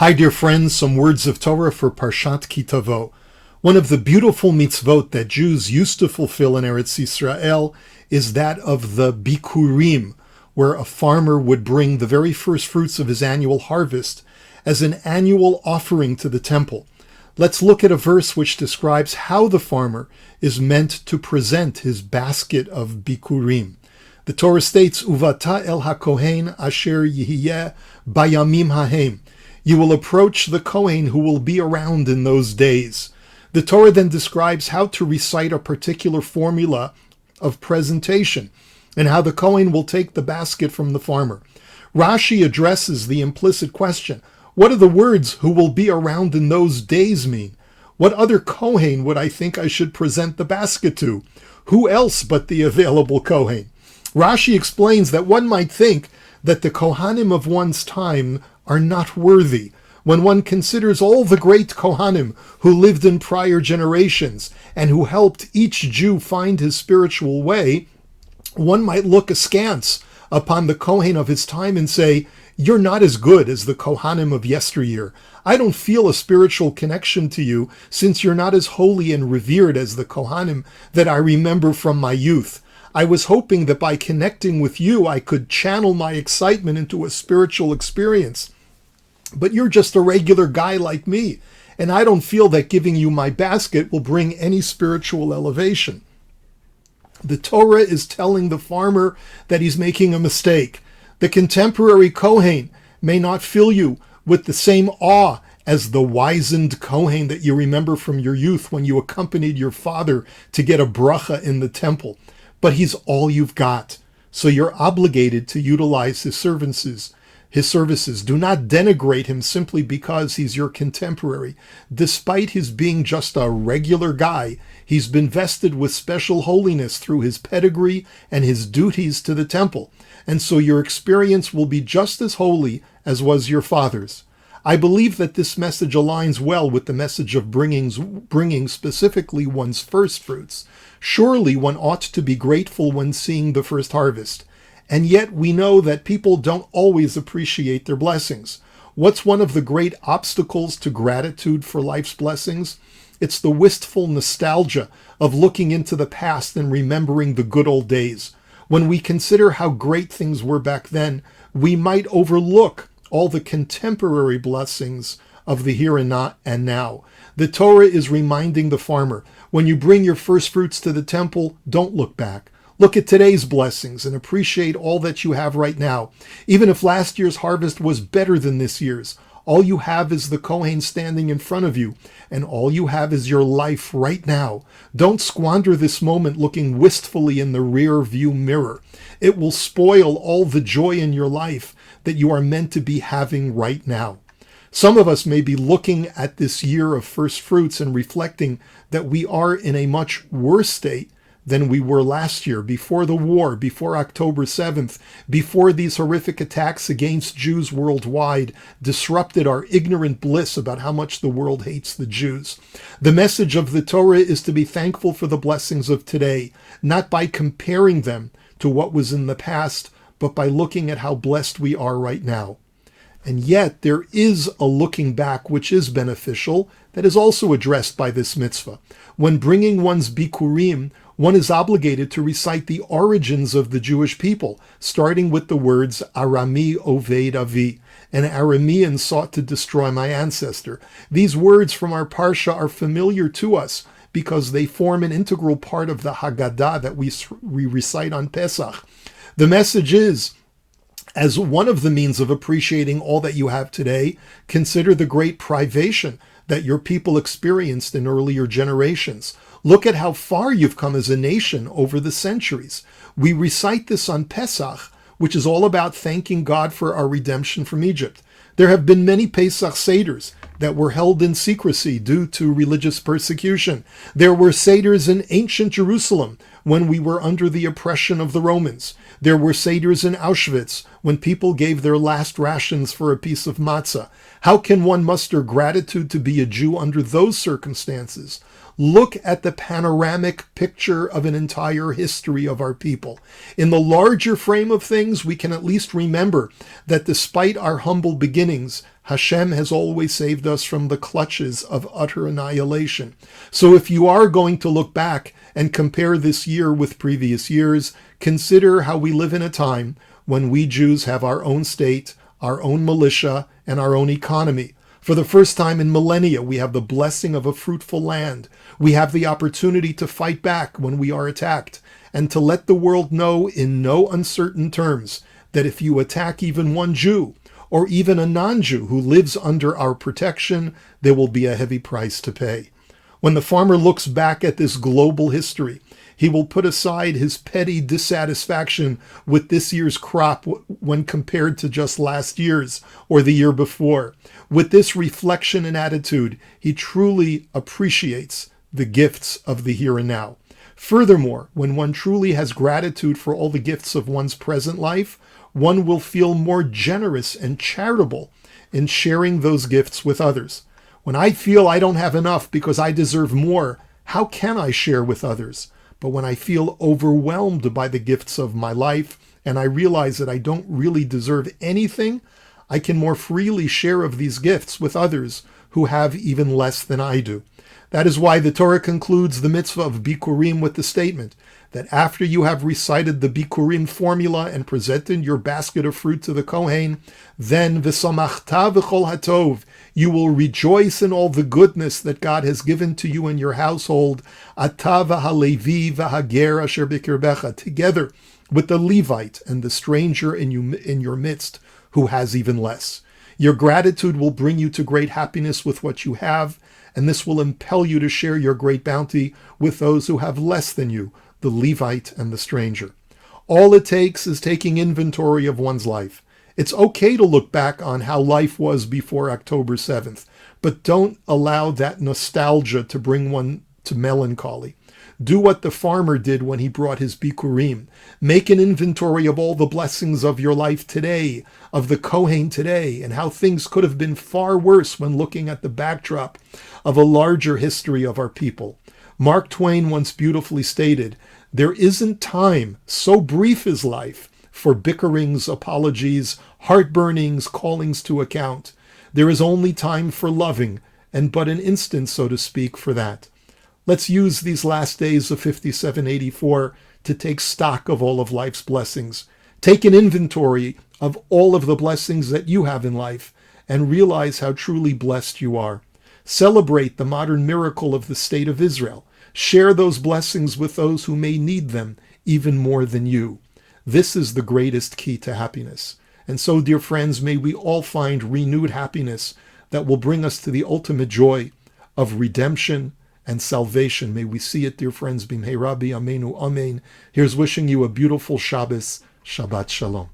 Hi, dear friends, some words of Torah for Parshat Tavo. One of the beautiful mitzvot that Jews used to fulfill in Eretz Yisrael is that of the bikurim, where a farmer would bring the very first fruits of his annual harvest as an annual offering to the temple. Let's look at a verse which describes how the farmer is meant to present his basket of bikurim. The Torah states, Uvata el hakohen asher yihiyeh bayamim hahem. You will approach the Kohen who will be around in those days. The Torah then describes how to recite a particular formula of presentation and how the Kohen will take the basket from the farmer. Rashi addresses the implicit question, what do the words who will be around in those days mean? What other Kohen would I think I should present the basket to? Who else but the available Kohen? Rashi explains that one might think that the Kohanim of one's time are not worthy. When one considers all the great Kohanim who lived in prior generations and who helped each Jew find his spiritual way, one might look askance upon the Kohen of his time and say, you're not as good as the Kohanim of yesteryear. I don't feel a spiritual connection to you since you're not as holy and revered as the Kohanim that I remember from my youth. I was hoping that by connecting with you, I could channel my excitement into a spiritual experience. But you're just a regular guy like me, and I don't feel that giving you my basket will bring any spiritual elevation. The Torah is telling the farmer that he's making a mistake. The contemporary Kohen may not fill you with the same awe as the wizened Kohen that you remember from your youth when you accompanied your father to get a bracha in the temple. But he's all you've got, so you're obligated to utilize his services. Do not denigrate him simply because he's your contemporary. Despite his being just a regular guy, he's been vested with special holiness through his pedigree and his duties to the temple, and so your experience will be just as holy as was your father's. I believe that this message aligns well with the message of bringing specifically one's first fruits. Surely one ought to be grateful when seeing the first harvest. And yet we know that people don't always appreciate their blessings. What's one of the great obstacles to gratitude for life's blessings? It's the wistful nostalgia of looking into the past and remembering the good old days. When we consider how great things were back then, we might overlook all the contemporary blessings of the here and now. The Torah is reminding the farmer, when you bring your first fruits to the temple, don't look back. Look at today's blessings and appreciate all that you have right now. Even if last year's harvest was better than this year's, all you have is the Kohen standing in front of you, and all you have is your life right now. Don't squander this moment looking wistfully in the rear view mirror. It will spoil all the joy in your life that you are meant to be having right now. Some of us may be looking at this year of first fruits and reflecting that we are in a much worse state than we were last year, before the war, before October 7th, before these horrific attacks against Jews worldwide disrupted our ignorant bliss about how much the world hates the Jews. The message of the Torah is to be thankful for the blessings of today, not by comparing them to what was in the past, but by looking at how blessed we are right now. And yet there is a looking back which is beneficial that is also addressed by this mitzvah. When bringing one's bikurim, one is obligated to recite the origins of the Jewish people, starting with the words Arami Oved Avi, an Aramean sought to destroy my ancestor. These words from our Parsha are familiar to us because they form an integral part of the Haggadah that we recite on Pesach. The message is, as one of the means of appreciating all that you have today, consider the great privation that your people experienced in earlier generations. Look at how far you've come as a nation over the centuries. We recite this on Pesach, which is all about thanking God for our redemption from Egypt. There have been many Pesach Seders that were held in secrecy due to religious persecution. There were Seders in ancient Jerusalem when we were under the oppression of the Romans. There were Seders in Auschwitz when people gave their last rations for a piece of matzah. How can one muster gratitude to be a Jew under those circumstances? Look at the panoramic picture of an entire history of our people. In the larger frame of things, we can at least remember that despite our humble beginnings, Hashem has always saved us from the clutches of utter annihilation. So if you are going to look back and compare this year with previous years, consider how we live in a time when we Jews have our own state, our own militia, and our own economy. For the first time in millennia, we have the blessing of a fruitful land. We have the opportunity to fight back when we are attacked, and to let the world know in no uncertain terms that if you attack even one Jew, or even a non-Jew who lives under our protection, there will be a heavy price to pay. When the farmer looks back at this global history, he will put aside his petty dissatisfaction with this year's crop when compared to just last year's or the year before. With this reflection and attitude, he truly appreciates the gifts of the here and now. Furthermore, when one truly has gratitude for all the gifts of one's present life, one will feel more generous and charitable in sharing those gifts with others. When I feel I don't have enough because I deserve more, how can I share with others? But when I feel overwhelmed by the gifts of my life and I realize that I don't really deserve anything, I can more freely share of these gifts with others who have even less than I do. That is why the Torah concludes the mitzvah of Bikurim with the statement that after you have recited the Bikurim formula and presented your basket of fruit to the Kohen, then v'samachta v'chol hatov, you will rejoice in all the goodness that God has given to you in your household, ata v'halevi v'hager asher b'kirbecha, together with the Levite and the stranger in your midst who has even less. Your gratitude will bring you to great happiness with what you have, and this will impel you to share your great bounty with those who have less than you, the Levite and the stranger. All it takes is taking inventory of one's life. It's okay to look back on how life was before October 7th, but don't allow that nostalgia to bring one to melancholy. Do what the farmer did when he brought his bikurim. Make an inventory of all the blessings of your life today, of the Kohen today, and how things could have been far worse when looking at the backdrop of a larger history of our people. Mark Twain once beautifully stated, "There isn't time, so brief is life, for bickerings, apologies, heartburnings, callings to account. There is only time for loving, and but an instant, so to speak, for that." Let's use these last days of 5784 to take stock of all of life's blessings. Take an inventory of all of the blessings that you have in life and realize how truly blessed you are. Celebrate the modern miracle of the state of Israel. Share those blessings with those who may need them even more than you. This is the greatest key to happiness. And so, dear friends, may we all find renewed happiness that will bring us to the ultimate joy of redemption and salvation. May we see it, dear friends. B'mhei Rabbi Amenu Amen. Here's wishing you a beautiful Shabbos. Shabbat Shalom.